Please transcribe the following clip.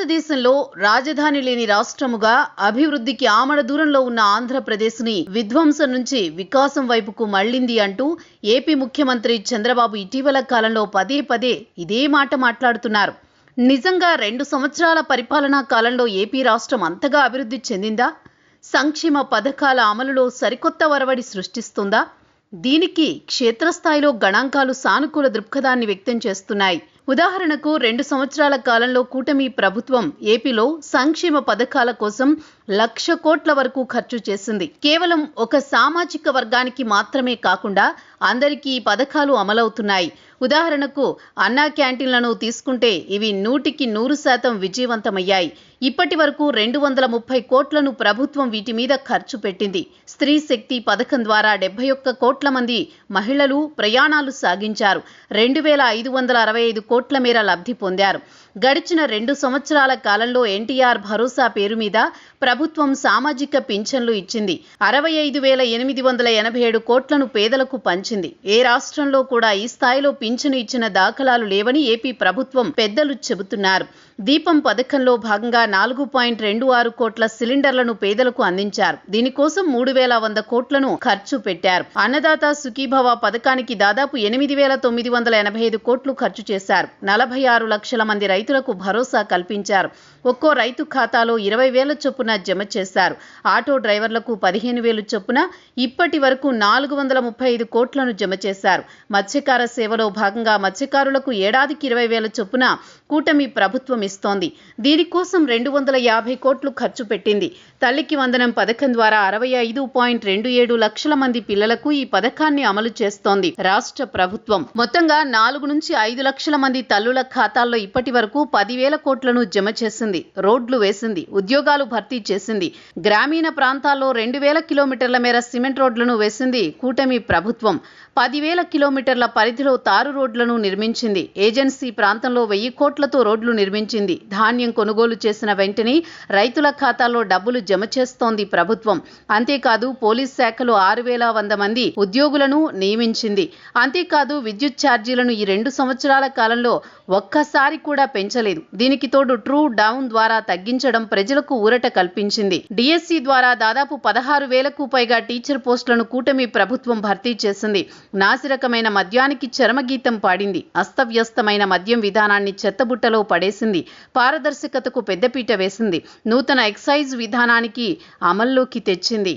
భారతదేశంలో రాజధాని లేని రాష్ట్రముగా అభివృద్ధికి ఆమడ దూరంలో ఉన్న ఆంధ్రప్రదేశ్ని విధ్వంసం నుంచి వికాసం వైపుకు మళ్లింది అంటూ ఏపీ ముఖ్యమంత్రి చంద్రబాబు ఇటీవల కాలంలో పదే పదే ఇదే మాట మాట్లాడుతున్నారు. నిజంగా 2 సంవత్సరాల పరిపాలనా కాలంలో ఏపీ రాష్ట్రం అంతగా అభివృద్ధి చెందిందా? సంక్షేమ పథకాల అమలులో సరికొత్త ఒరవడి సృష్టిస్తుందా? దీనికి క్షేత్రస్థాయిలో గణాంకాలు సానుకూల దృక్పథాన్ని వ్యక్తం చేస్తున్నాయి. ఉదాహరణకు 2 సంవత్సరాల కాలంలో కూటమి ప్రభుత్వం ఏపీలో సంక్షేమ పథకాల కోసం 1,00,000 కోట్ల వరకు ఖర్చు చేసింది. కేవలం ఒక సామాజిక వర్గానికి మాత్రమే కాకుండా అందరికీ ఈ పథకాలు అమలవుతున్నాయి. ఉదాహరణకు అన్నా క్యాంటీన్లను తీసుకుంటే ఇవి 100% విజయవంతమయ్యాయి. ఇప్పటి వరకు 230 కోట్లను ప్రభుత్వం వీటి మీద ఖర్చు పెట్టింది. స్త్రీ శక్తి పథకం ద్వారా 71 కోట్ల మంది మహిళలు ప్రయాణాలు సాగించారు. 2,565 కోట్ల మేర లబ్ధి పొందారు. గడిచిన 2 సంవత్సరాల కాలంలో ఎన్టీఆర్ భరోసా పేరు మీద ప్రభుత్వం సామాజిక పింఛన్లు ఇచ్చింది. 65,887 కోట్లను పేదలకు పంచింది. ఏ రాష్ట్రంలో కూడా ఈ స్థాయిలో పింఛను ఇచ్చిన దాఖలాలు లేవని ఏపీ ప్రభుత్వం పెద్దలు చెబుతున్నారు. దీపం పథకంలో భాగంగా 4.26 కోట్ల సిలిండర్లను పేదలకు అందించారు. దీనికోసం 3,100 కోట్లను ఖర్చు పెట్టారు. అన్నదాత సుఖీభవ పథకానికి దాదాపు 8,985 కోట్లు ఖర్చు చేశారు. 46 లక్షల మంది రైతులకు భరోసా కల్పించారు. ఒక్కో రైతు ఖాతాలో 20,000 చొప్పున జమ చేశారు. ఆటో డ్రైవర్లకు 15,000 చొప్పున ఇప్పటి వరకు 435 కోట్లను జమ చేశారు. మత్స్యకార సేవలో భాగంగా మత్స్యకారులకు ఏడాదికి 20,000 చొప్పున కూటమి ప్రభుత్వం ఇస్తోంది. దీనికోసం 250 కోట్లు ఖర్చు పెట్టింది. తల్లికి వందనం పథకం ద్వారా 65.27 లక్షల మంది పిల్లలకు ఈ పథకాన్ని అమలు చేస్తోంది రాష్ట్ర ప్రభుత్వం. మొత్తంగా 4 నుంచి 5 లక్షల మంది తల్లుల ఖాతాల్లో ఇప్పటి వరకు 10,000 కోట్లను జమ చేసింది. రోడ్లు వేసింది. ఉద్యోగాలు భర్తీ చేసింది. గ్రామీణ ప్రాంతాల్లో 2,000 కిలోమీటర్ల మేర సిమెంట్ రోడ్లను వేసింది కూటమి ప్రభుత్వం. 10,000 కిలోమీటర్ల పరిధిలో తారు రోడ్లను నిర్మించింది. ఏజెన్సీ ప్రాంతంలో 1,000 కోట్లతో రోడ్లు నిర్మించింది. ధాన్యం కొనుగోలు చేసిన వెంటనే రైతుల ఖాతాల్లో డబ్బులు జమ చేస్తోంది ప్రభుత్వం. అంతేకాదు పోలీస్ శాఖలో 6,100 మంది ఉద్యోగులను నియమించింది. అంతేకాదు విద్యుత్ ఛార్జీలను ఈ 2 సంవత్సరాల కాలంలో ఒక్కసారి కూడా పెంచలేదు. దీనికి తోడు ట్రూ డౌన్ ద్వారా తగ్గించడం ప్రజలకు ఊరట కల్పించింది. డిఎస్సి ద్వారా దాదాపు 16,000కు పైగా టీచర్ పోస్టులను కూటమి ప్రభుత్వం భర్తీ చేసింది. నాసిరకమైన మద్యానికి చరమగీతం పాడింది. అస్తవ్యస్తమైన మద్యం విధానాన్ని చెత్తబుట్టలో పడేసింది. పారదర్శకతకు పెద్దపీట వేసింది. నూతన ఎక్సైజ్ విధానానికి అమల్లోకి తెచ్చింది.